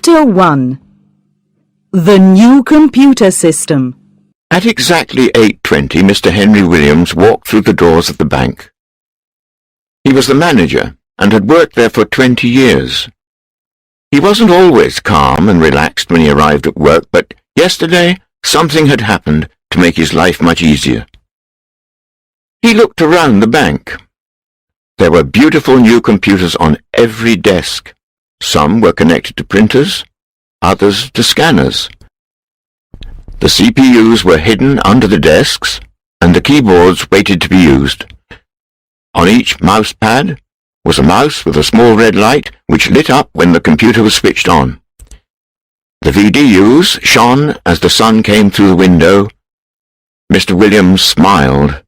Chapter 1. The New Computer System. At exactly 8:20, Mr. Henry Williams walked through the doors of the bank. He was the manager and had worked there for 20 years. He wasn't always calm and relaxed when he arrived at work, but yesterday something had happened to make his life much easier. He looked around the bank. There were beautiful new computers on every desk. Some were connected to printers, others to scanners. The CPUs were hidden under the desks, and the keyboards waited to be used. On each mouse pad was a mouse with a small red light which lit up when the computer was switched on. The VDUs shone as the sun came through the window. Mr. Williams smiled.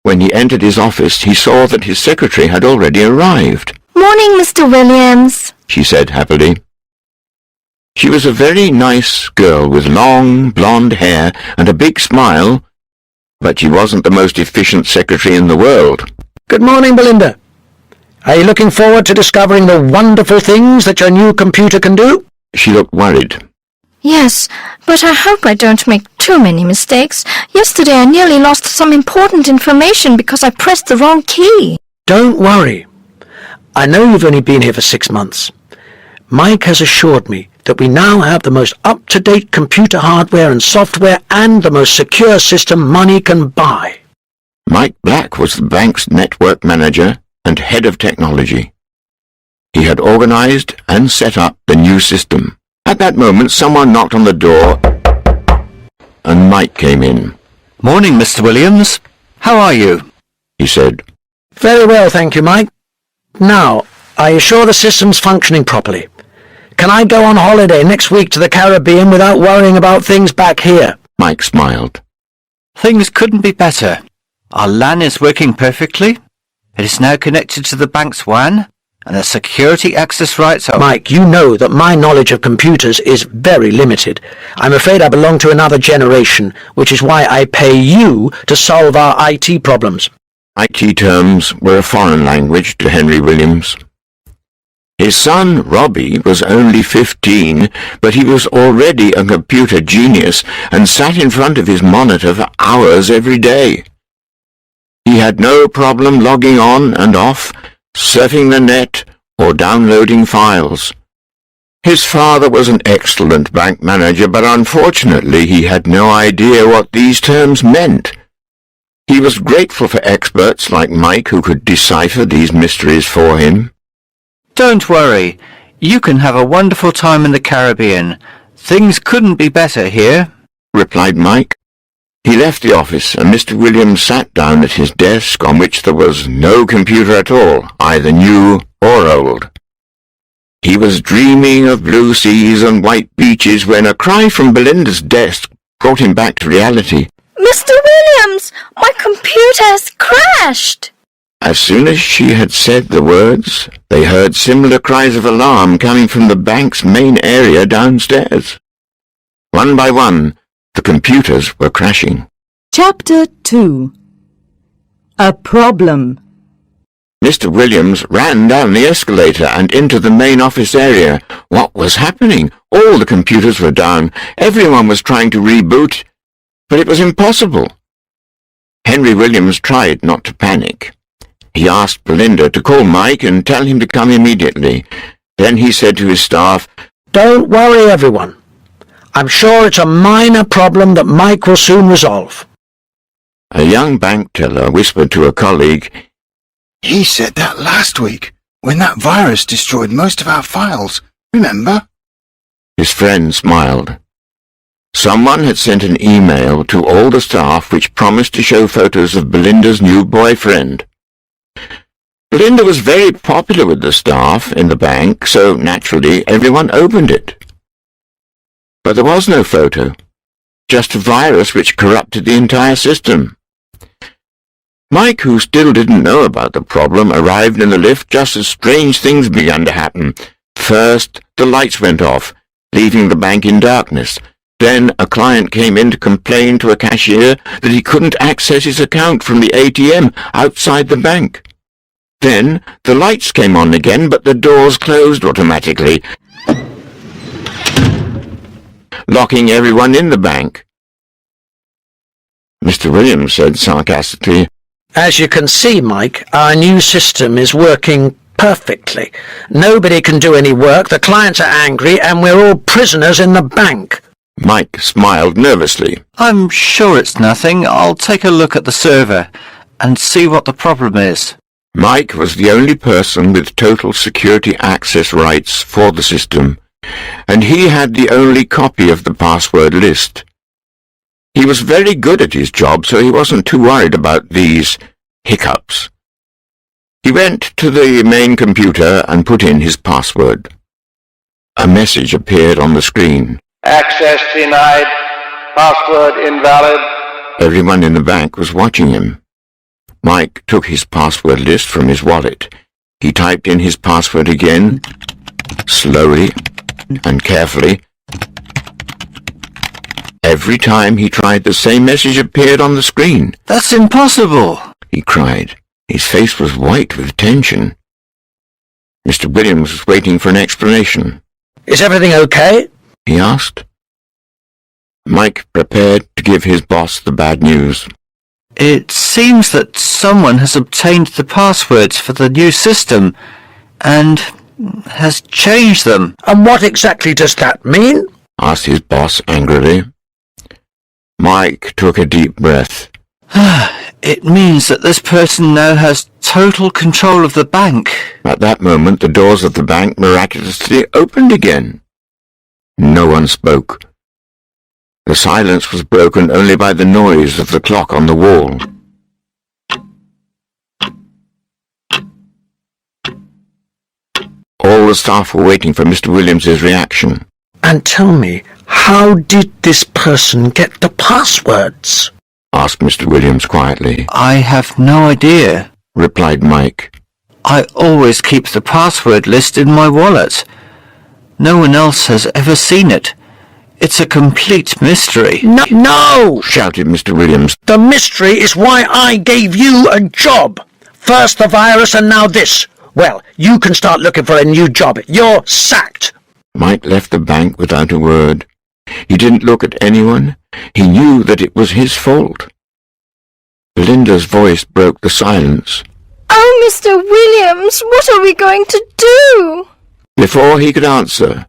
When he entered his office, he saw that his secretary had already arrived. "Morning, Mr. Williams," she said happily. She was a very nice girl with long, blonde hair and a big smile, but she wasn't the most efficient secretary in the world. Good morning, Belinda. Are you looking forward to discovering the wonderful things that your new computer can do? She looked worried. "Yes, but I hope I don't make too many mistakes. Yesterday I nearly lost some important information because I pressed the wrong key." Don't worry. I know you've only been here for 6 months. Mike has assured me that we now have the most up-to-date computer hardware and software and the most secure system money can buy. Mike Black was the bank's network manager and head of technology. He had organized and set up the new system. At that moment, someone knocked on the door, and Mike came in. "Morning, Mr. Williams. How are you?" he said. Very well, thank you, Mike. Now, are you sure the system's functioning properly? Can I go on holiday next week to the Caribbean without worrying about things back here? Mike smiled. Things couldn't be better. Our LAN is working perfectly. It is now connected to the bank's WAN, and the security access rights are... Mike, you know that my knowledge of computers is very limited. I'm afraid I belong to another generation, which is why I pay you to solve our IT problems. IT terms were a foreign language to Henry Williams. His son, Robbie, was only 15, but he was already a computer genius and sat in front of his monitor for hours every day. He had no problem logging on and off, surfing the net, or downloading files. His father was an excellent bank manager, but unfortunately he had no idea what these terms meant. He was grateful for experts like Mike who could decipher these mysteries for him. Don't worry. You can have a wonderful time in the Caribbean. Things couldn't be better here, replied Mike. He left the office, and Mr. Williams sat down at his desk on which there was no computer at all, either new or old. He was dreaming of blue seas and white beaches when a cry from Belinda's desk brought him back to reality. "Mr. Williams, my computer has crashed!" As soon as she had said the words, they heard similar cries of alarm coming from the bank's main area downstairs. One by one, the computers were crashing. Chapter 2. A Problem. Mr. Williams ran down the escalator and into the main office area. What was happening? All the computers were down. Everyone was trying to reboot, but it was impossible. Henry Williams tried not to panic. He asked Belinda to call Mike and tell him to come immediately. Then he said to his staff, Don't worry, everyone. I'm sure it's a minor problem that Mike will soon resolve. A young bank teller whispered to a colleague, "He said that last week, when that virus destroyed most of our files. Remember?" His friend smiled. Someone had sent an email to all the staff which promised to show photos of Belinda's new boyfriend. Belinda was very popular with the staff in the bank, so naturally everyone opened it. But there was no photo, just a virus which corrupted the entire system. Mike, who still didn't know about the problem, arrived in the lift just as strange things began to happen. First, the lights went off, leaving the bank in darkness. Then a client came in to complain to a cashier that he couldn't access his account from the ATM outside the bank. Then the lights came on again, but the doors closed automatically. locking everyone in the bank. Mr. Williams said sarcastically, As you can see, Mike, our new system is working perfectly. Nobody can do any work, the clients are angry, and we're all prisoners in the bank. Mike smiled nervously. I'm sure it's nothing. I'll take a look at the server and see what the problem is. Mike was the only person with total security access rights for the system, and he had the only copy of the password list. He was very good at his job, so he wasn't too worried about these hiccups. He went to the main computer and put in his password. A message appeared on the screen. Access denied. Password invalid. Everyone in the bank was watching him. Mike took his password list from his wallet. He typed in his password again, slowly and carefully. Every time he tried, the same message appeared on the screen. That's impossible! He cried. His face was white with tension. Mr. Williams was waiting for an explanation. Is everything okay? He asked. Mike prepared to give his boss the bad news. It seems that someone has obtained the passwords for the new system and has changed them. And what exactly does that mean? Asked his boss angrily. Mike took a deep breath. It means that this person now has total control of the bank. At that moment, the doors of the bank miraculously opened again. No one spoke. The silence was broken only by the noise of the clock on the wall. All the staff were waiting for Mr. Williams's reaction. And tell me, how did this person get the passwords? Asked Mr. Williams quietly. I have no idea, Replied Mike. I always keep the password list in my wallet. No one else has ever seen it. It's a complete mystery. No! Shouted Mr. Williams. The mystery is why I gave you a job. First the virus and now this. Well, you can start looking for a new job. You're sacked. Mike left the bank without a word. He didn't look at anyone. He knew that it was his fault. Belinda's voice broke the silence. Oh, Mr. Williams, what are we going to do? Before he could answer,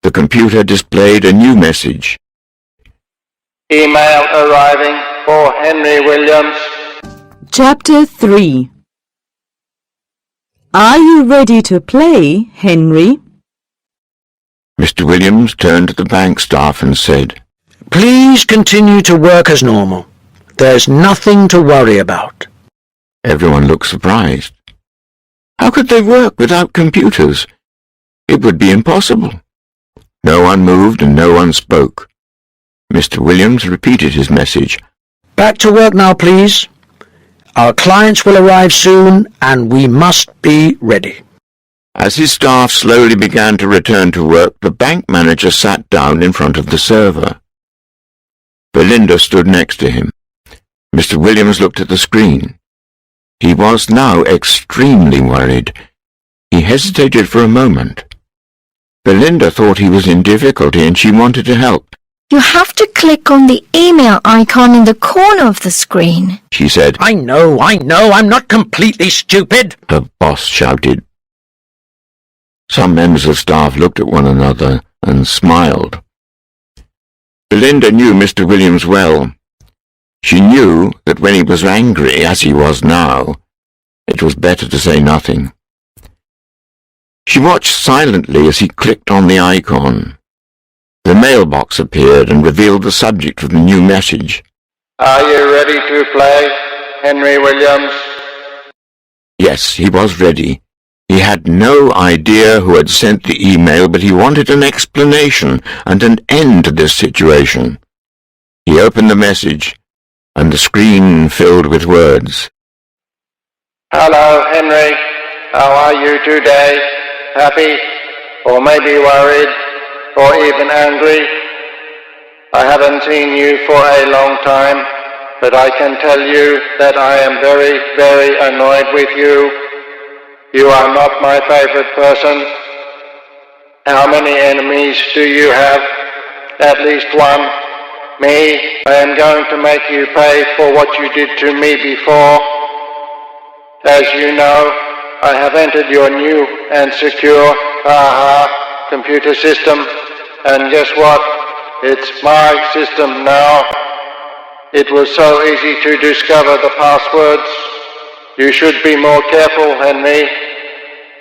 the computer displayed a new message. Email arriving for Henry Williams. Chapter 3. Are you ready to play, Henry? Mr. Williams turned to the bank staff and said, Please continue to work as normal. There's nothing to worry about. Everyone looked surprised. How could they work without computers? It would be impossible. No one moved and no one spoke. Mr. Williams repeated his message. Back to work now, please. Our clients will arrive soon, and we must be ready. As his staff slowly began to return to work, the bank manager sat down in front of the server. Belinda stood next to him. Mr. Williams looked at the screen. He was now extremely worried. He hesitated for a moment. Belinda thought he was in difficulty and she wanted to help. You have to click on the email icon in the corner of the screen. She said. I know, I'm not completely stupid. Her boss shouted. Some members of staff looked at one another and smiled. Belinda knew Mr. Williams well. She knew that when he was angry, as he was now, it was better to say nothing. She watched silently as he clicked on the icon. The mailbox appeared and revealed the subject of the new message. Are you ready to play, Henry Williams? Yes, he was ready. He had no idea who had sent the email, but he wanted an explanation and an end to this situation. He opened the message, and the screen filled with words. Hello, Henry. How are you today? Happy? Or maybe worried? Or even angry? I haven't seen you for a long time, but I can tell you that I am very, very annoyed with you. You are not my favorite person. How many enemies do you have? at least one. Me, I am going to make you pay for what you did to me before. As you know, I have entered your new and secure computer system, and guess what? It's my system now. It was so easy to discover the passwords. You should be more careful, Henry.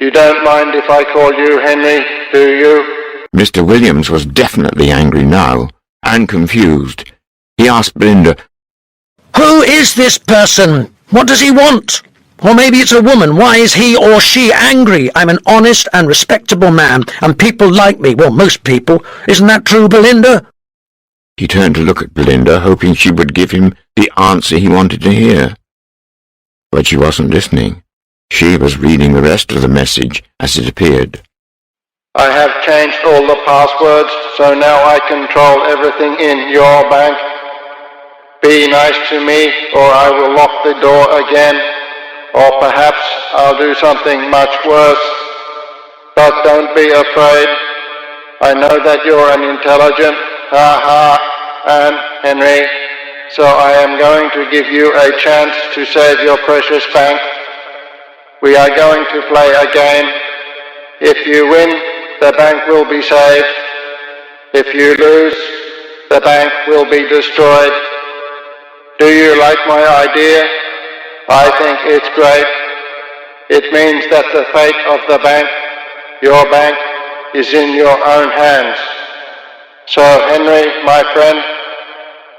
You don't mind if I call you Henry, do you? Mr. Williams was definitely angry now, and confused. He asked Belinda, Who is this person? What does he want? Or maybe it's a woman. Why is he or she angry? I'm an honest and respectable man, and people like me. Well, most people. Isn't that true, Belinda? He turned to look at Belinda, hoping she would give him the answer he wanted to hear. But she wasn't listening. She was reading the rest of the message as it appeared. I have changed all the passwords, so now I control everything in your bank. Be nice to me, or I will lock the door again, or perhaps I'll do something much worse. But don't be afraid. I know that you're an intelligent, and Henry, so I am going to give you a chance to save your precious bank. We are going to play a game. If you win, the bank will be saved. If you lose, the bank will be destroyed. Do you like my idea? I think it's great. It means that the fate of the bank, your bank, is in your own hands. So, Henry, my friend,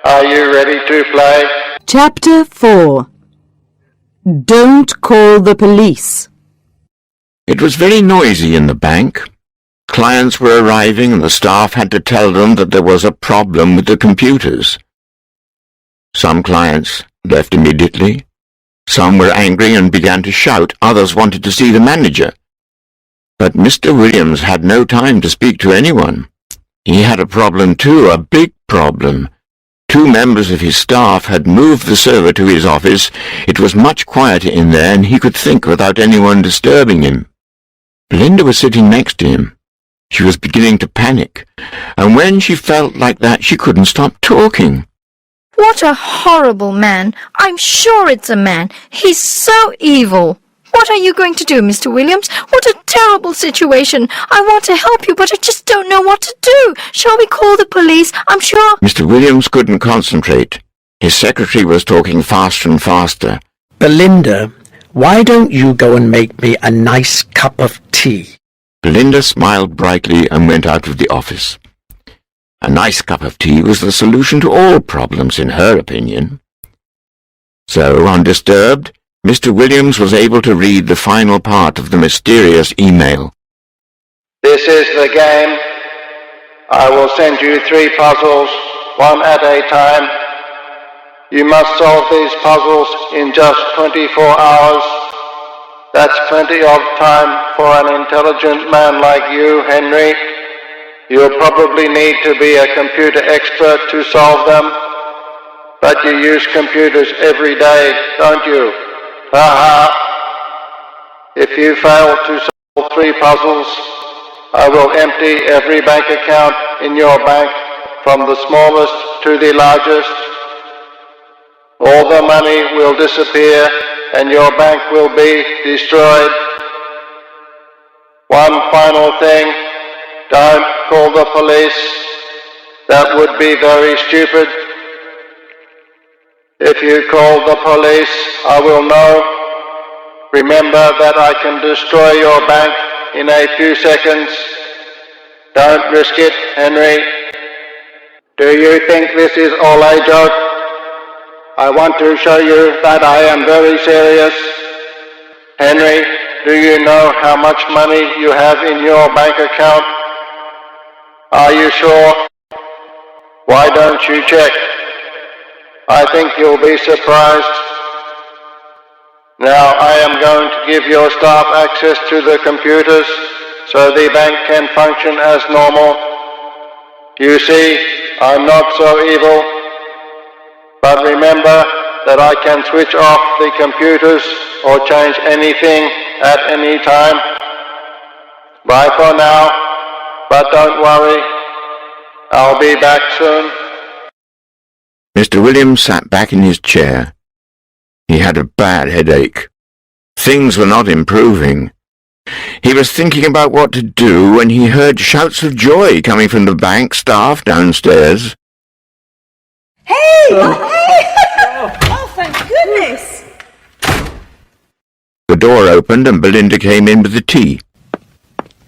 are you ready to play? Chapter 4. Don't call the police. It was very noisy in the bank. Clients were arriving and the staff had to tell them that there was a problem with the computers. Some clients left immediately. Some were angry and began to shout. Others wanted to see the manager. But Mr. Williams had no time to speak to anyone. He had a problem too, a big problem. 2 members of his staff had moved the server to his office. It was much quieter in there, and he could think without anyone disturbing him. Belinda was sitting next to him. She was beginning to panic, and when she felt like that, she couldn't stop talking. What a horrible man. I'm sure it's a man. He's so evil. What are you going to do, Mr. Williams? What a terrible situation. I want to help you, but I just don't know what to do. Shall we call the police? I'm sure... Mr. Williams couldn't concentrate. His secretary was talking faster and faster. Belinda, why don't you go and make me a nice cup of tea? Belinda smiled brightly and went out of the office. A nice cup of tea was the solution to all problems, in her opinion. So, undisturbed, Mr. Williams was able to read the final part of the mysterious email. This is the game. I will send you 3 puzzles, one at a time. You must solve these puzzles in just 24 hours. That's plenty of time for an intelligent man like you, Henry. You'll probably need to be a computer expert to solve them. But you use computers every day, don't you? If you fail to solve 3 puzzles, I will empty every bank account in your bank, from the smallest to the largest. All the money will disappear and your bank will be destroyed. One final thing, don't call the police. That would be very stupid. If you call the police, I will know. Remember that I can destroy your bank in a few seconds. Don't risk it, Henry. Do you think this is all a joke? I want to show you that I am very serious. Henry, do you know how much money you have in your bank account? Are you sure? Why don't you check? I think you'll be surprised. Now I am going to give your staff access to the computers so the bank can function as normal. You see, I'm not so evil. But remember that I can switch off the computers or change anything at any time. Bye for now, but don't worry. I'll be back soon. Mr. Williams sat back in his chair. He had a bad headache. Things were not improving. He was thinking about what to do when he heard shouts of joy coming from the bank staff downstairs. Hey! Oh, thank goodness! The door opened and Belinda came in with the tea.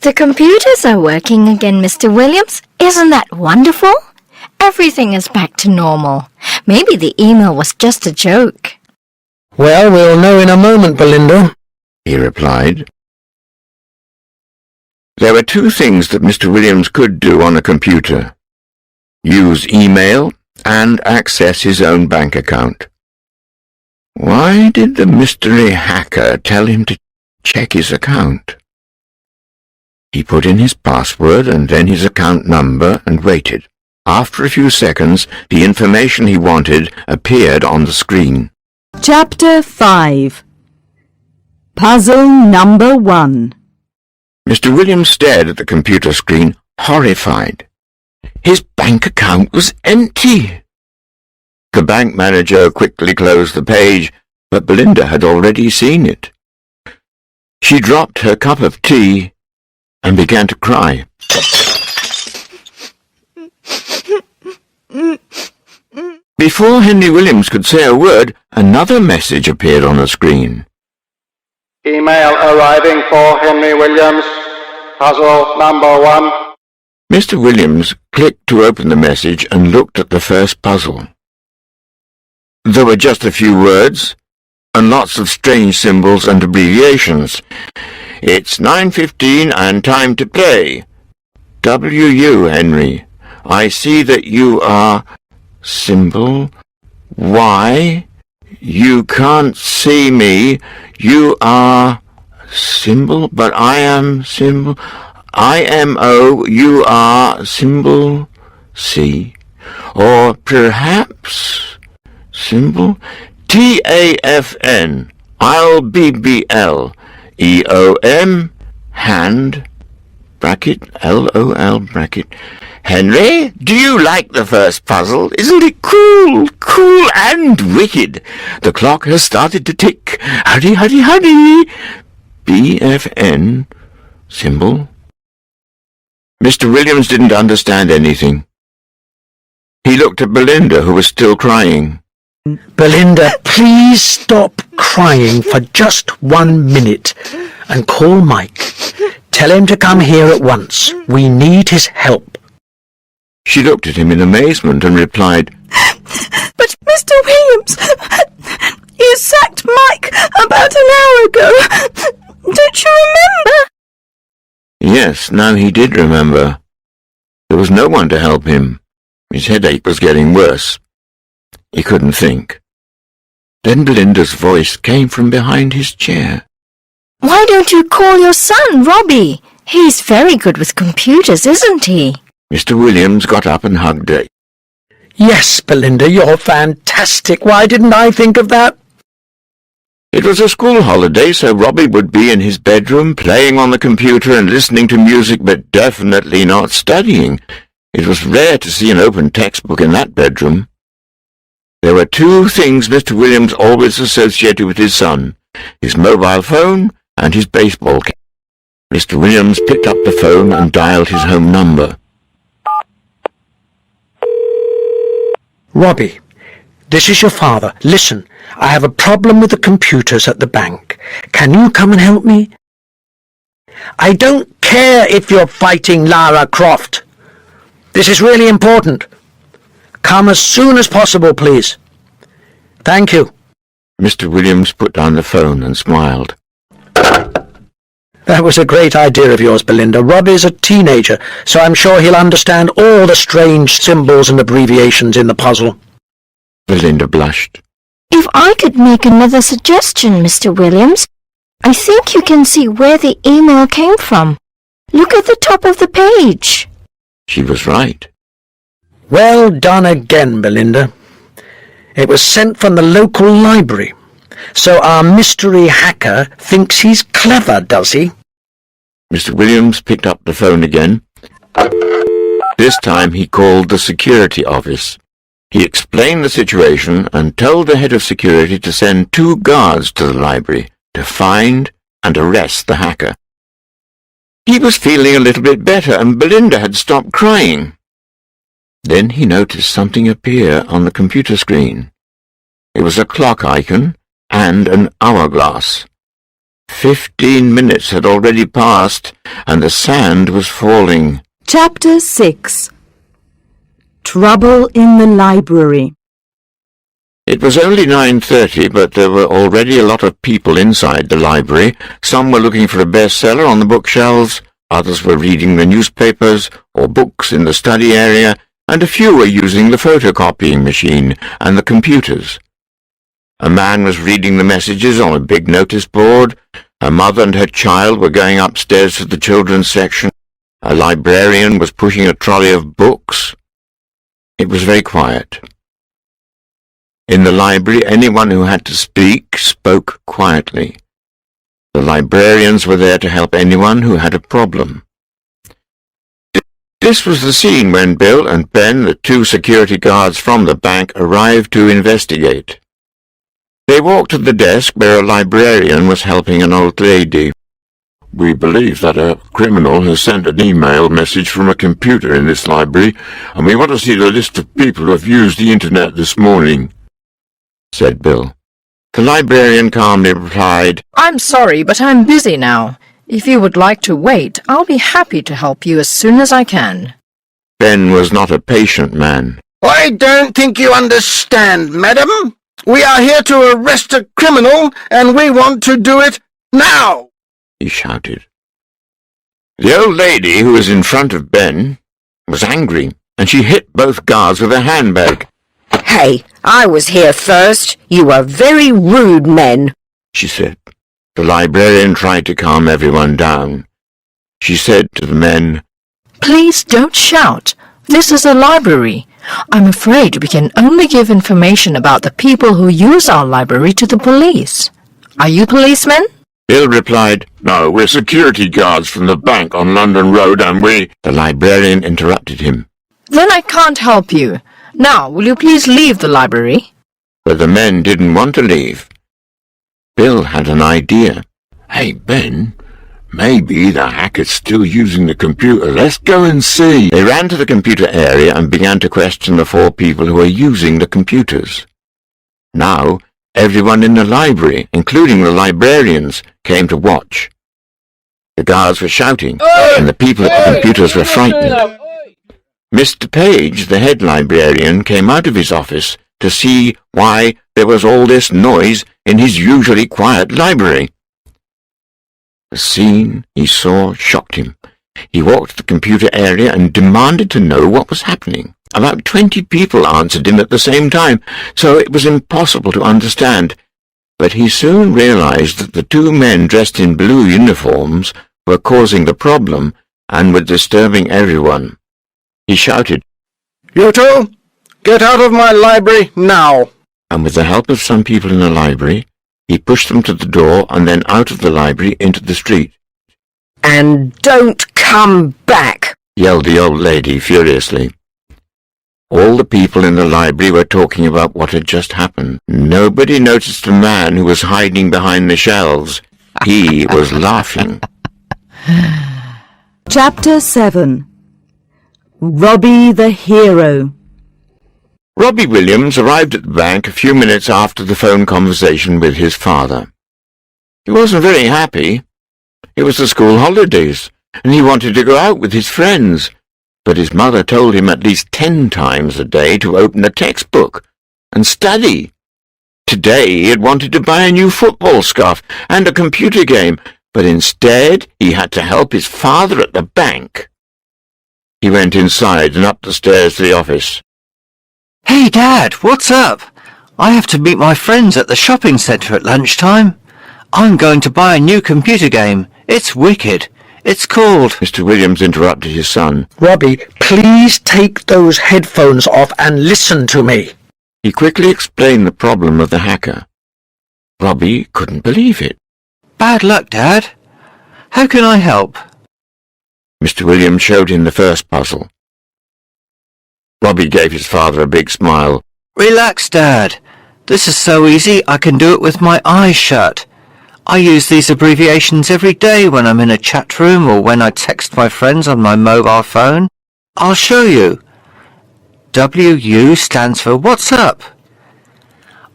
The computers are working again, Mr. Williams. Isn't that wonderful? Everything is back to normal. Maybe the email was just a joke. Well, we'll know in a moment, Belinda, He replied. There were two things that Mr. Williams could do on a computer: use email and access his own bank account. Why did the mystery hacker tell him to check his account? He put in his password and then his account number and waited. After a few seconds, the information he wanted appeared on the screen. Chapter 5. Puzzle number 1. Mr. Williams stared at the computer screen, horrified. His bank account was empty. The bank manager quickly closed the page, but Belinda had already seen it. She dropped her cup of tea and began to cry. Before Henry Williams could say a word, another message appeared on the screen. Email arriving for Henry Williams. Puzzle number 1. Mr. Williams clicked to open the message and looked at the first puzzle. There were just a few words, and lots of strange symbols and abbreviations. It's 9:15 and time to play. W.U. Henry. I see that you are... symbol. Y. You can't see me. You are... symbol, but I am symbol. IMO, you are symbol. C. Or perhaps... symbol. TAFN. I'll BBL. EOM. Hand. Bracket. LOL bracket. Henry, do you like the first puzzle? Isn't it cool? Cool and wicked. The clock has started to tick. Hurry, hurry, hurry. BFN. Symbol. Mr. Williams didn't understand anything. He looked at Belinda, who was still crying. Belinda, please stop crying for just 1 minute and call Mike. Tell him to come here at once. We need his help. She looked at him in amazement and replied, But Mr. Williams, you sacked Mike about an hour ago. Don't you remember? Yes, now he did remember. There was no one to help him. His headache was getting worse. He couldn't think. Then Belinda's voice came from behind his chair. Why don't you call your son, Robbie? He's very good with computers, isn't he? Mr. Williams got up and hugged her. Yes, Belinda, you're fantastic. Why didn't I think of that? It was a school holiday, so Robbie would be in his bedroom playing on the computer and listening to music, but definitely not studying. It was rare to see an open textbook in that bedroom. There were two things Mr. Williams always associated with his son: his mobile phone and his baseball cap. Mr. Williams picked up the phone and dialed his home number. Robbie, this is your father. Listen, I have a problem with the computers at the bank. Can you come and help me? I don't care if you're fighting Lara Croft. This is really important. Come as soon as possible, please. Thank you. Mr. Williams put down the phone and smiled. That was a great idea of yours, Belinda. Robbie's a teenager, so I'm sure he'll understand all the strange symbols and abbreviations in the puzzle. Belinda blushed. If I could make another suggestion, Mr. Williams, I think you can see where the email came from. Look at the top of the page. She was right. Well done again, Belinda. It was sent from the local library. So our mystery hacker thinks he's clever, does he? Mr. Williams picked up the phone again. This time he called the security office. He explained the situation and told the head of security to send 2 guards to the library to find and arrest the hacker. He was feeling a little bit better, and Belinda had stopped crying. Then he noticed something appear on the computer screen. It was a clock icon and an hourglass. 15 minutes had already passed, and the sand was falling. Chapter 6. Trouble in the Library. It was only 9:30, but there were already a lot of people inside the library. Some were looking for a bestseller on the bookshelves, others were reading the newspapers or books in the study area, and a few were using the photocopying machine and the computers. A man was reading the messages on a big notice board. Her mother and her child were going upstairs to the children's section. A librarian was pushing a trolley of books. It was very quiet. In the library, anyone who had to speak spoke quietly. The librarians were there to help anyone who had a problem. This was the scene when Bill and Ben, the 2 security guards from the bank, arrived to investigate. They walked to the desk where a librarian was helping an old lady. "We believe that a criminal has sent an email message from a computer in this library, and we want to see the list of people who have used the internet this morning," said Bill. The librarian calmly replied, "I'm sorry, but I'm busy now. If you would like to wait, I'll be happy to help you as soon as I can." Ben was not a patient man. I don't think you understand, madam. We are here to arrest a criminal, and we want to do it now, he shouted. The old lady who was in front of Ben was angry, and she hit both guards with a handbag. "Hey, I was here first. You are very rude men," she said. The librarian tried to calm everyone down. She said to the men, "Please don't shout. This is a library. I'm afraid we can only give information about the people who use our library to the police. Are you policemen?" Bill replied, "No, we're security guards from the bank on London Road, and we—" The librarian interrupted him. "Then I can't help you. Now, will you please leave the library?" But the men didn't want to leave. Bill had an idea. "Hey, Ben, maybe the hacker's still using the computer. Let's go and see." They ran to the computer area and began to question the 4 people who were using the computers. Now, everyone in the library, including the librarians, came to watch. The guards were shouting, and the people at the computers were frightened. Mr. Page, the head librarian, came out of his office to see why there was all this noise in his usually quiet library. The scene he saw shocked him. He walked to the computer area and demanded to know what was happening. About 20 people answered him at the same time, so it was impossible to understand. But he soon realized that the 2 men dressed in blue uniforms were causing the problem and were disturbing everyone. He shouted, "You 2, get out of my library now!" And with the help of some people in the library, he pushed them to the door and then out of the library into the street. "And don't come back," yelled the old lady furiously. All the people in the library were talking about what had just happened. Nobody noticed the man who was hiding behind the shelves. He was laughing. Chapter 7. Robbie the Hero. Robbie Williams arrived at the bank a few minutes after the phone conversation with his father. He wasn't very happy. It was the school holidays, and he wanted to go out with his friends, but his mother told him at least 10 times a day to open a textbook and study. Today he had wanted to buy a new football scarf and a computer game, but instead he had to help his father at the bank. He went inside and up the stairs to the office. "Hey, Dad, what's up? I have to meet my friends at the shopping centre at lunchtime. I'm going to buy a new computer game. It's wicked. It's called—" Mr. Williams interrupted his son. "Robbie, please take those headphones off and listen to me." He quickly explained the problem of the hacker. Robbie couldn't believe it. "Bad luck, Dad. How can I help?" Mr. Williams showed him the first puzzle. Robbie gave his father a big smile. Relax, Dad. This is so easy I can do it with my eyes shut. I use these abbreviations every day when I'm in a chat room or when I text my friends on my mobile phone. I'll show you. WU stands for What's Up?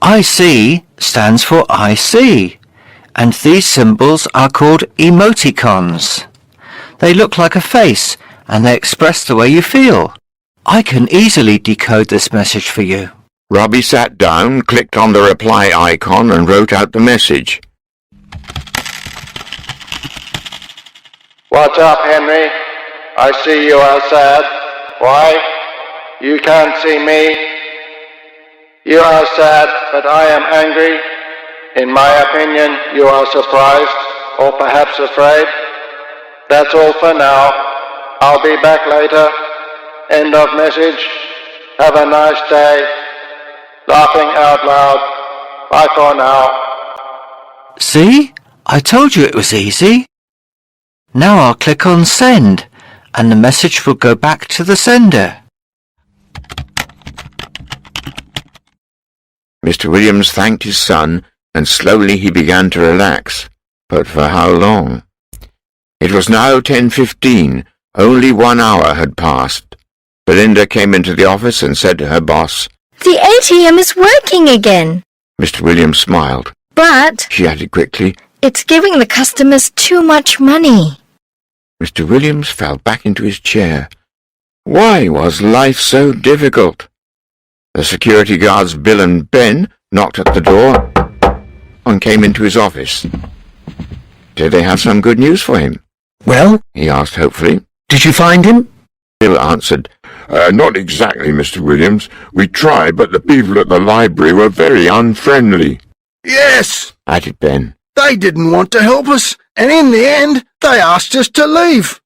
IC stands for I see. And these symbols are called emoticons. They look like a face and they express the way you feel. I can easily decode this message for you. Robbie sat down, clicked on the reply icon and wrote out the message. What's up, Henry? I see you are sad. Why? You can't see me. You are sad, but I am angry. In my opinion, you are surprised, or perhaps afraid. That's all for now. I'll be back later. End of message. Have a nice day. Laughing out loud. Bye for now. See? I told you it was easy. Now I'll click on Send, and the message will go back to the sender. Mr. Williams thanked his son, and slowly he began to relax. But for how long? It was now 10:15. Only 1 hour had passed. Belinda came into the office and said to her boss, The ATM is working again. Mr. Williams smiled. But She added quickly, it's giving the customers too much money. Mr. Williams fell back into his chair. Why was life so difficult? The security guards Bill and Ben knocked at the door and came into his office. Did they have some good news for him? Well, He asked hopefully. did you find him? Bill answered, Not exactly, Mr. Williams. We tried, but the people at the library were very unfriendly. Yes, added Ben. they didn't want to help us, and in the end, they asked us to leave.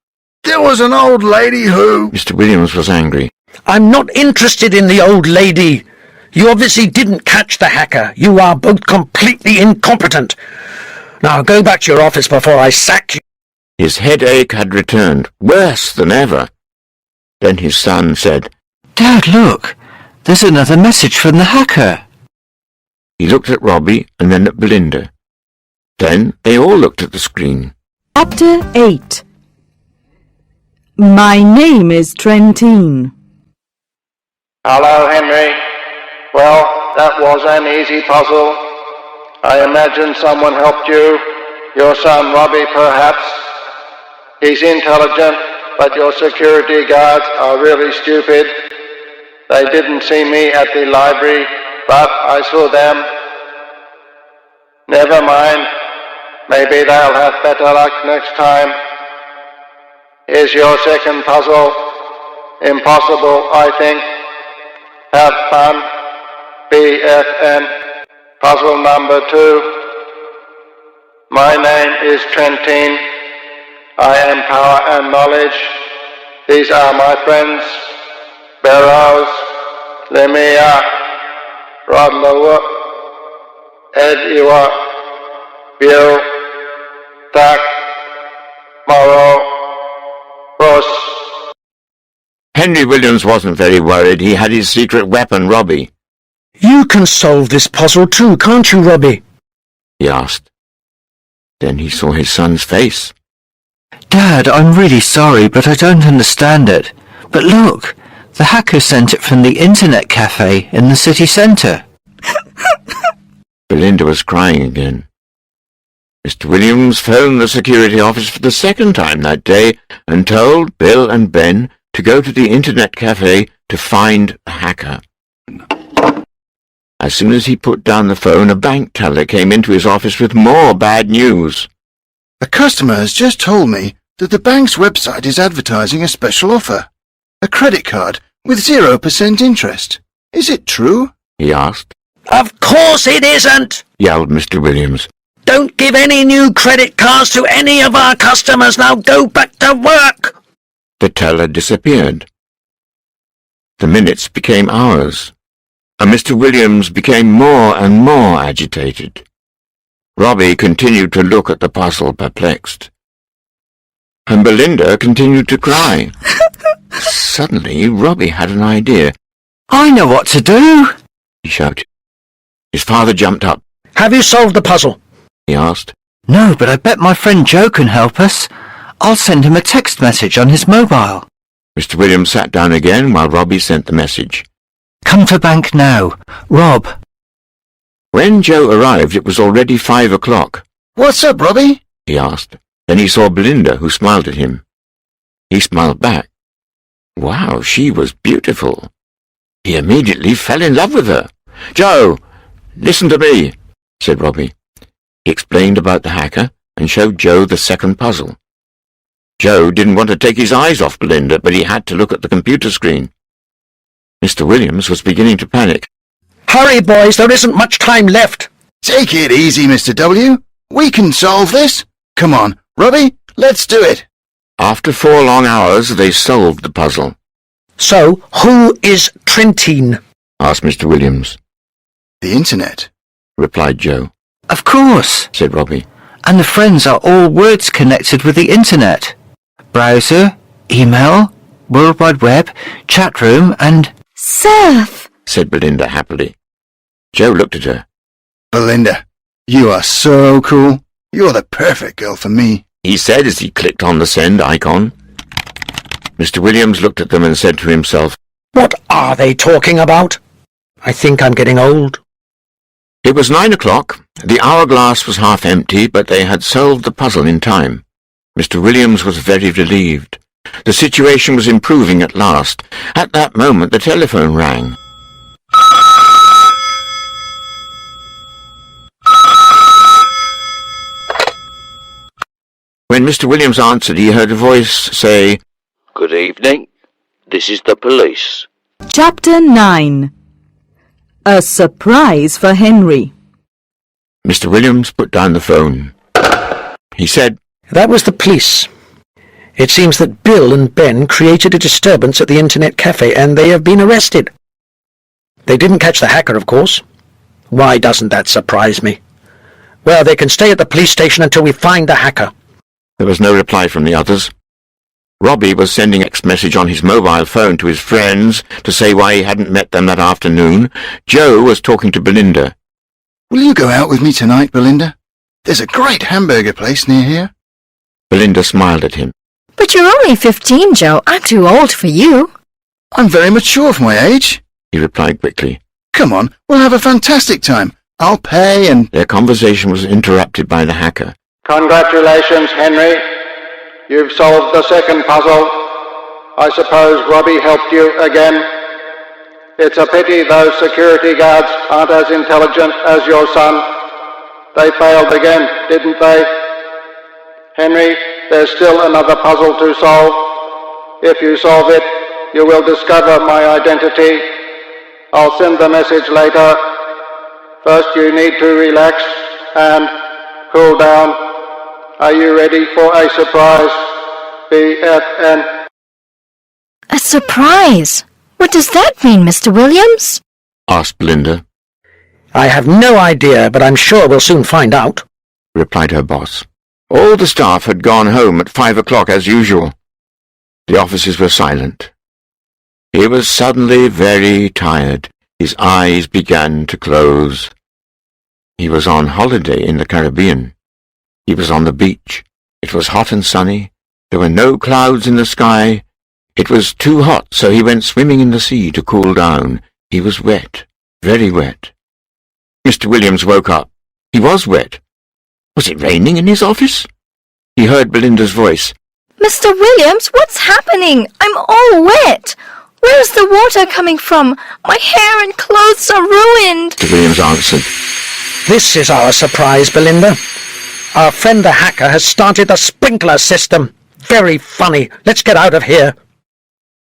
There was an old lady who... Mr. Williams was angry. I'm not interested in the old lady. You obviously didn't catch the hacker. You are both completely incompetent. Now go back to your office before I sack you. His headache had returned, worse than ever. Then his son said, Dad, look. There's another message from the hacker. He looked at Robbie and then at Belinda. Then they all looked at the screen. Chapter 8. My name is Trentine. Hello, Henry. Well, that was an easy puzzle. I imagine someone helped you. Your son Robbie, perhaps. He's intelligent, but your security guards are really stupid. They didn't see me at the library, but I saw them. Never mind. Maybe they'll have better luck next time. Here's your second puzzle. Impossible, I think. Have fun. BFN. Puzzle number 2. My name is Trentine. I am power and knowledge. These are my friends. Burroughs, Lemire, Rodlow, Ed Ewa, Bill, Tuck, Morrow, Ross. Henry Williams wasn't very worried. He had his secret weapon, Robbie. You can solve this puzzle too, can't you, Robbie? He asked. Then he saw his son's face. Dad, I'm really sorry, but I don't understand it. But look, the hacker sent it from the internet cafe in the city centre. Belinda was crying again. Mr. Williams phoned the security office for the second time that day and told Bill and Ben to go to the internet cafe to find the hacker. As soon as he put down the phone, a bank teller came into his office with more bad news. A customer has just told me that the bank's website is advertising a special offer. A credit card with 0% interest. Is it true? He asked. Of course it isn't! Yelled Mr. Williams. Don't give any new credit cards to any of our customers. Now go back to work! The teller disappeared. The minutes became hours, and Mr. Williams became more and more agitated. Robbie continued to look at the puzzle, perplexed. And Belinda continued to cry. Suddenly, Robbie had an idea. I know what to do! He shouted. His father jumped up. Have you solved the puzzle? He asked. No, but I bet my friend Joe can help us. I'll send him a text message on his mobile. Mr. Williams sat down again while Robbie sent the message. Come to bank now. Rob. When Joe arrived, it was already 5 o'clock. What's up, Robbie? He asked. Then he saw Belinda, who smiled at him. He smiled back. Wow, she was beautiful. He immediately fell in love with her. Joe, listen to me, said Robbie. He explained about the hacker and showed Joe the second puzzle. Joe didn't want to take his eyes off Belinda, but he had to look at the computer screen. Mr. Williams was beginning to panic. Hurry, boys, there isn't much time left. Take it easy, Mr. W. We can solve this. Come on, Robbie, let's do it. After 4 long hours, they solved the puzzle. So, who is Trentine? Asked Mr. Williams. The Internet, replied Joe. Of course, said Robbie. And the friends are all words connected with the internet. Browser, email, World Wide Web, chat room, and... Surf, said Belinda happily. Joe looked at her. Belinda, you are so cool. You're the perfect girl for me, he said as he clicked on the send icon. Mr. Williams looked at them and said to himself, What are they talking about? I think I'm getting old. It was 9 o'clock. The hourglass was half empty, but they had solved the puzzle in time. Mr. Williams was very relieved. The situation was improving at last. At that moment, the telephone rang. When Mr. Williams answered, he heard a voice say, Good evening. This is the police. Chapter 9. A surprise for Henry. Mr. Williams put down the phone. He said, That was the police. It seems that Bill and Ben created a disturbance at the Internet Cafe and they have been arrested. They didn't catch the hacker, of course. Why doesn't that surprise me? Well, they can stay at the police station until we find the hacker. There was no reply from the others. Robbie was sending a text message on his mobile phone to his friends to say why he hadn't met them that afternoon. Joe was talking to Belinda. Will you go out with me tonight, Belinda? There's a great hamburger place near here. Belinda smiled at him. But you're only 15, Joe. I'm too old for you. I'm very mature for my age, he replied quickly. Come on, we'll have a fantastic time. I'll pay and... Their conversation was interrupted by the hacker. Congratulations, Henry. You've solved the second puzzle. I suppose Robbie helped you again. It's a pity those security guards aren't as intelligent as your son. They failed again, didn't they? Henry, there's still another puzzle to solve. If you solve it, you will discover my identity. I'll send the message later. First you need to relax and cool down. Are you ready for a surprise? BFN. A surprise? What does that mean, Mr. Williams? Asked Belinda. I have no idea, but I'm sure we'll soon find out, replied her boss. All the staff had gone home at 5 o'clock as usual. The officers were silent. He was suddenly very tired. His eyes began to close. He was on holiday in the Caribbean. He was on the beach. It was hot and sunny. There were no clouds in the sky. It was too hot, so he went swimming in the sea to cool down. He was wet, very wet. Mr. Williams woke up. He was wet. Was it raining in his office? He heard Belinda's voice. Mr. Williams, what's happening? I'm all wet. Where's the water coming from? My hair and clothes are ruined. Mr. Williams answered. This is our surprise, Belinda. Our friend the hacker has started the sprinkler system. Very funny. Let's get out of here.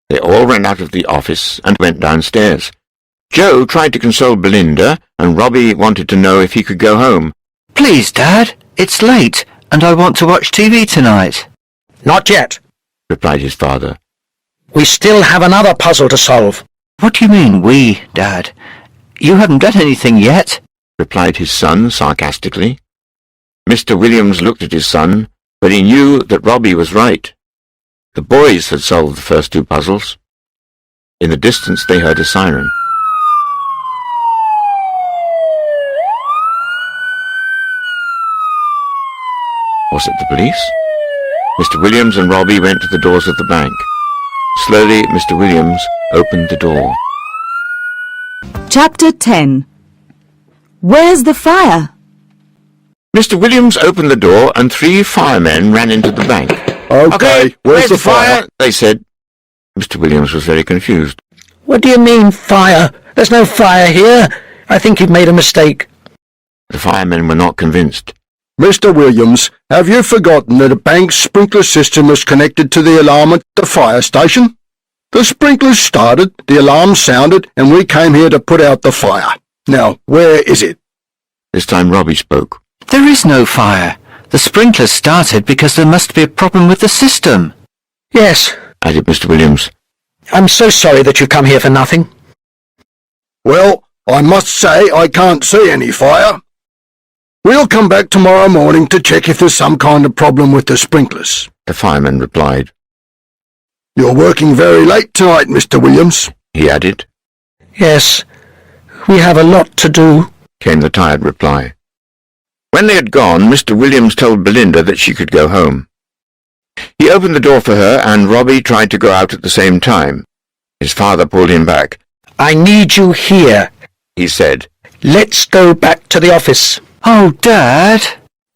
They all ran out of the office and went downstairs. Joe tried to console Belinda, and Robbie wanted to know if he could go home. Please, Dad, it's late, and I want to watch TV tonight. Not yet, replied his father. We still have another puzzle to solve. What do you mean, we, Dad? You haven't done anything yet, replied his son sarcastically. Mr. Williams looked at his son, but he knew that Robbie was right. The boys had solved the first 2 puzzles. In the distance they heard a siren. Was it the police? Mr. Williams and Robbie went to the doors of the bank. Slowly, Mr. Williams opened the door. Chapter 10. Where's the fire? Mr. Williams opened the door and 3 firemen ran into the bank. Okay, where's the fire? They said. Mr. Williams was very confused. What do you mean, fire? There's no fire here. I think you've made a mistake. The firemen were not convinced. Mr. Williams, have you forgotten that a bank's sprinkler system was connected to the alarm at the fire station? The sprinklers started, the alarm sounded, and we came here to put out the fire. Now, where is it? This time Robbie spoke. There is no fire. The sprinklers started because there must be a problem with the system. Yes, Added Mr. Williams. I'm so sorry that you come here for nothing. Well, I must say I can't see any fire. We'll come back tomorrow morning to check if there's some kind of problem with the sprinklers. The fireman replied. You're working very late tonight, Mr. Williams, He added. Yes, we have a lot to do, Came the tired reply. When they had gone, Mr. Williams told Belinda that she could go home. He opened the door for her, and Robbie tried to go out at the same time. His father pulled him back. I need you here. He said. Let's go back to the office. Oh, Dad!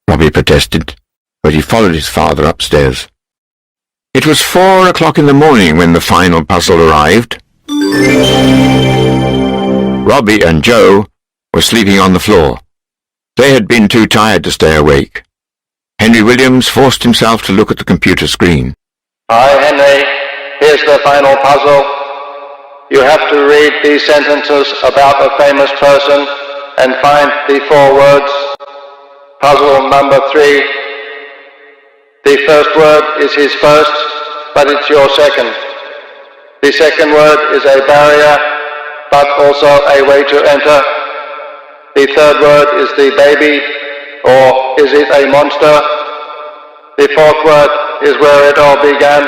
Robbie protested, but he followed his father upstairs. It was 4 o'clock in the morning when the final puzzle arrived. Robbie and Joe were sleeping on the floor. They had been too tired to stay awake. Henry Williams forced himself to look at the computer screen. Hi, Henry. Here's the final puzzle. You have to read these sentences about a famous person and find the 4 words. Puzzle number 3. The first word is his first, but it's your second. The second word is a barrier, but also a way to enter. The third word is the baby, or is it a monster? The fourth word is where it all began.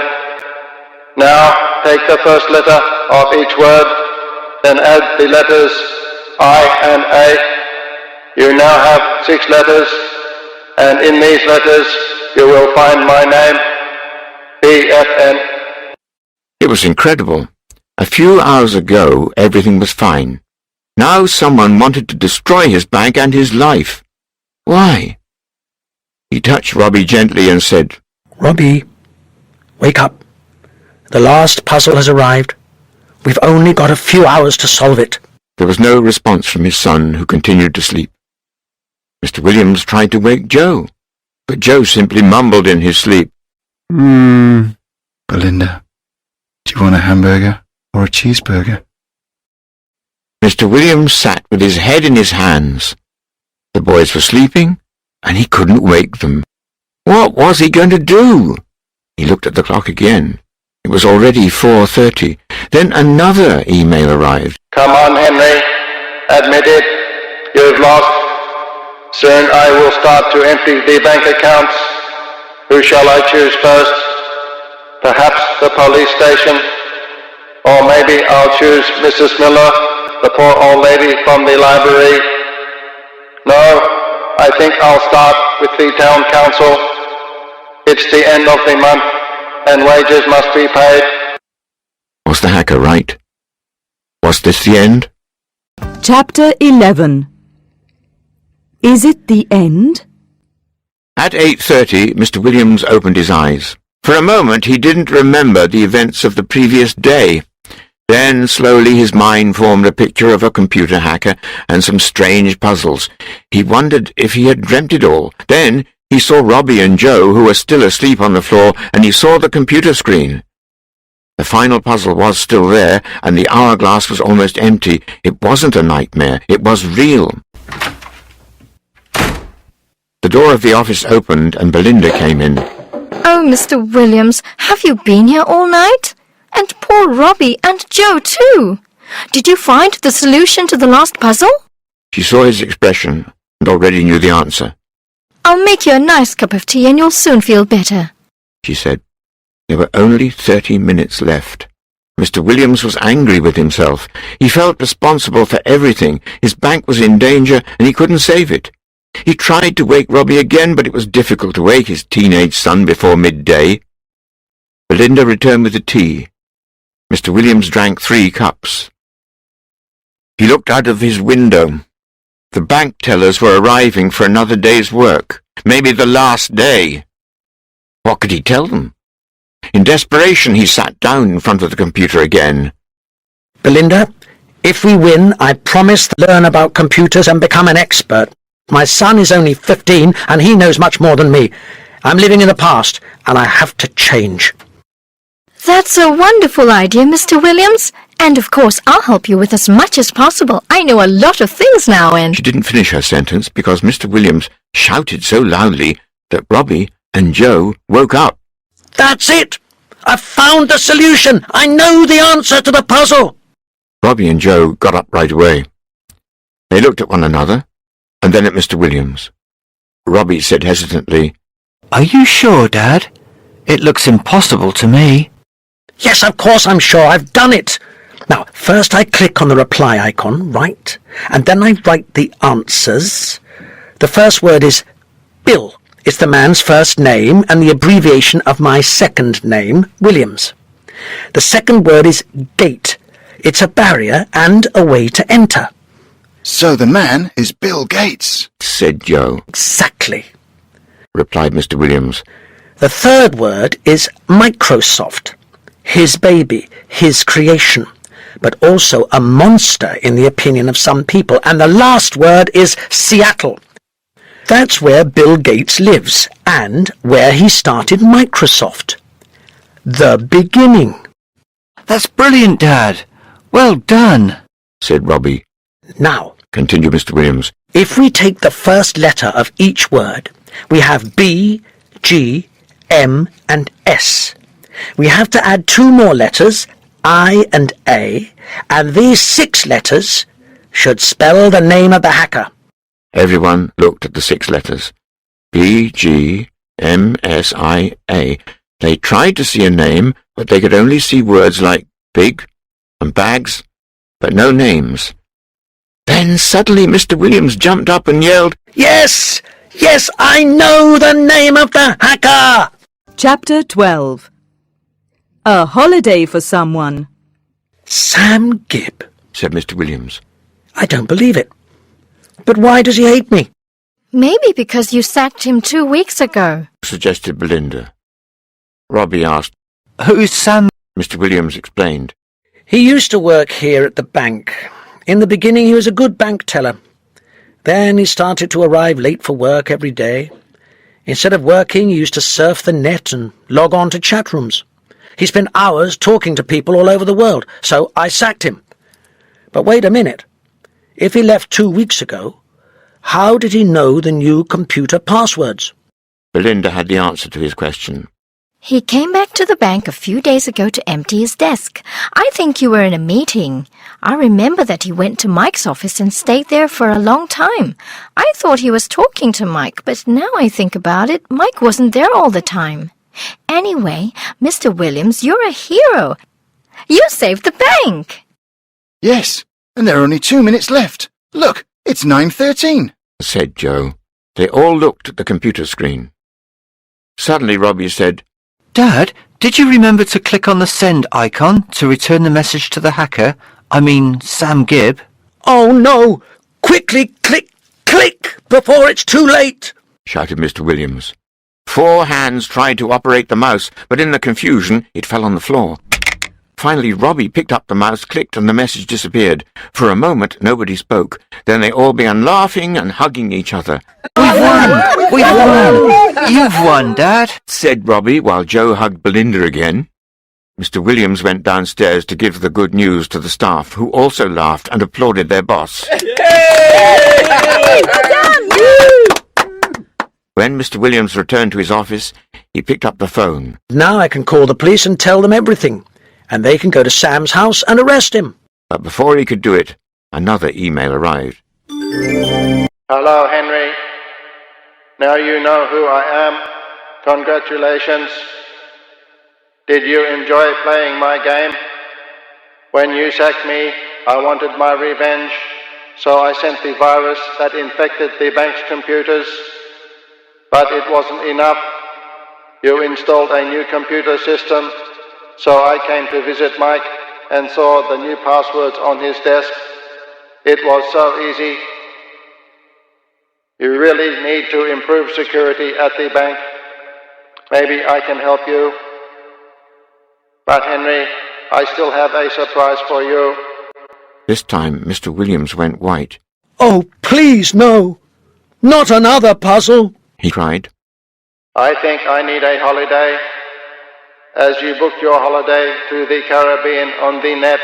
Now take the first letter of each word, then add the letters I and A. You now have 6 letters, and in these letters you will find my name, BFN. It was incredible. A few hours ago, everything was fine. Now someone wanted to destroy his bank and his life. Why? He touched Robbie gently and said, Robbie, wake up. The last puzzle has arrived. We've only got a few hours to solve it. There was no response from his son, who continued to sleep. Mr. Williams tried to wake Joe, but Joe simply mumbled in his sleep. Belinda, do you want a hamburger or a cheeseburger? Mr. Williams sat with his head in his hands. The boys were sleeping, and he couldn't wake them. What was he going to do? He looked at the clock again. It was already 4:30. Then another email arrived. Come on, Henry. Admit it. You've lost. Soon I will start to empty the bank accounts. Who shall I choose first? Perhaps the police station? Or maybe I'll choose Mrs. Miller, the poor old lady from the library. No, I think I'll start with the town council. It's the end of the month, and wages must be paid. Was the hacker right? Was this the end? Chapter 11. Is it the end? At 8:30, Mr. Williams opened his eyes. For a moment he didn't remember the events of the previous day. Then slowly his mind formed a picture of a computer hacker and some strange puzzles. He wondered if he had dreamt it all. Then he saw Robbie and Joe, who were still asleep on the floor, and he saw the computer screen. The final puzzle was still there, and the hourglass was almost empty. It wasn't a nightmare. It was real. The door of the office opened, and Belinda came in. Oh, Mr. Williams, have you been here all night? And poor Robbie and Joe, too. Did you find the solution to the last puzzle? She saw his expression and already knew the answer. I'll make you a nice cup of tea and you'll soon feel better. She said. There were only 30 minutes left. Mr. Williams was angry with himself. He felt responsible for everything. His bank was in danger, and he couldn't save it. He tried to wake Robbie again, but it was difficult to wake his teenage son before midday. Belinda returned with the tea. Mr. Williams drank 3 cups. He looked out of his window. The bank tellers were arriving for another day's work, maybe the last day. What could he tell them? In desperation, he sat down in front of the computer again. Belinda, if we win, I promise to learn about computers and become an expert. My son is only 15, and he knows much more than me. I'm living in the past, and I have to change. That's a wonderful idea, Mr. Williams. And of course, I'll help you with as much as possible. I know a lot of things now and... She didn't finish her sentence because Mr. Williams shouted so loudly that Robbie and Joe woke up. That's it! I've found the solution! I know the answer to the puzzle! Robbie and Joe got up right away. They looked at one another, and then at Mr. Williams. Robbie said hesitantly, Are you sure, Dad? It looks impossible to me. Yes, of course I'm sure. I've done it. Now, first I click on the reply icon, right? And then I write the answers. The first word is Bill. It's the man's first name and the abbreviation of my second name, Williams. The second word is gate. It's a barrier and a way to enter. So the man is Bill Gates, said Joe. Exactly, replied Mr. Williams. The third word is Microsoft. His baby, his creation, but also a monster in the opinion of some people. And the last word is Seattle. That's where Bill Gates lives and where he started Microsoft. The beginning. That's brilliant, Dad. Well done, said Robbie. Now, continued Mr. Williams, if we take the first letter of each word, we have B, G, M, and S. We have to add 2 more letters, I and A, and these 6 letters should spell the name of the hacker. Everyone looked at the 6 letters. B, G, M, S, I, A. They tried to see a name, but they could only see words like big and bags, but no names. Then suddenly Mr. Williams jumped up and yelled, Yes! Yes, I know the name of the hacker! Chapter 12. A holiday for someone. Sam Gibb, said Mr. Williams. I don't believe it. But why does he hate me? Maybe because you sacked him 2 weeks ago, suggested Belinda. Robbie asked, Who's Sam? Mr. Williams explained. He used to work here at the bank. In the beginning he was a good bank teller. Then he started to arrive late for work every day. Instead of working, he used to surf the net and log on to chat rooms. He spent hours talking to people all over the world, so I sacked him. But wait a minute. If he left 2 weeks ago, how did he know the new computer passwords? Belinda had the answer to his question. He came back to the bank a few days ago to empty his desk. I think you were in a meeting. I remember that he went to Mike's office and stayed there for a long time. I thought he was talking to Mike, but now I think about it, Mike wasn't there all the time. Anyway, Mr. Williams, you're a hero. You saved the bank. Yes, and there are only 2 minutes left. Look, it's 9:13, said Joe. They all looked at the computer screen. Suddenly Robbie said, Dad, did you remember to click on the send icon to return the message to the hacker? I mean, Sam Gibb. Oh no! Quickly click, click, before it's too late! shouted Mr. Williams. 4 hands tried to operate the mouse, but in the confusion it fell on the floor. Finally Robbie picked up the mouse, clicked, and the message disappeared. For a moment nobody spoke. Then they all began laughing and hugging each other. We've won! We've won! You've won, Dad, said Robbie while Joe hugged Belinda again. Mr. Williams went downstairs to give the good news to the staff, who also laughed and applauded their boss. When Mr. Williams returned to his office, he picked up the phone. Now I can call the police and tell them everything, and they can go to Sam's house and arrest him. But before he could do it, another email arrived. Hello, Henry. Now you know who I am. Congratulations. Did you enjoy playing my game? When you sacked me, I wanted my revenge, so I sent the virus that infected the bank's computers. But it wasn't enough. You installed a new computer system, so I came to visit Mike and saw the new passwords on his desk. It was so easy. You really need to improve security at the bank. Maybe I can help you. But Henry, I still have a surprise for you. This time Mr. Williams went white. Oh, please, no. Not another puzzle, he cried. I think I need a holiday. As you booked your holiday to the Caribbean on the net,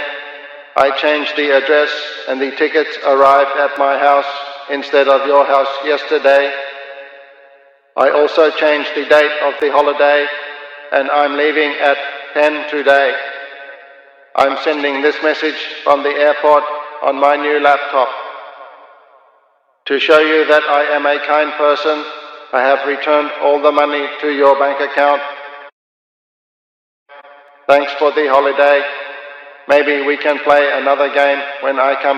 I changed the address and the tickets arrived at my house instead of your house yesterday. I also changed the date of the holiday and I'm leaving at 10 today. I'm sending this message from the airport on my new laptop. To show you that I am a kind person, I have returned all the money to your bank account. Thanks for the holiday. Maybe we can play another game when I come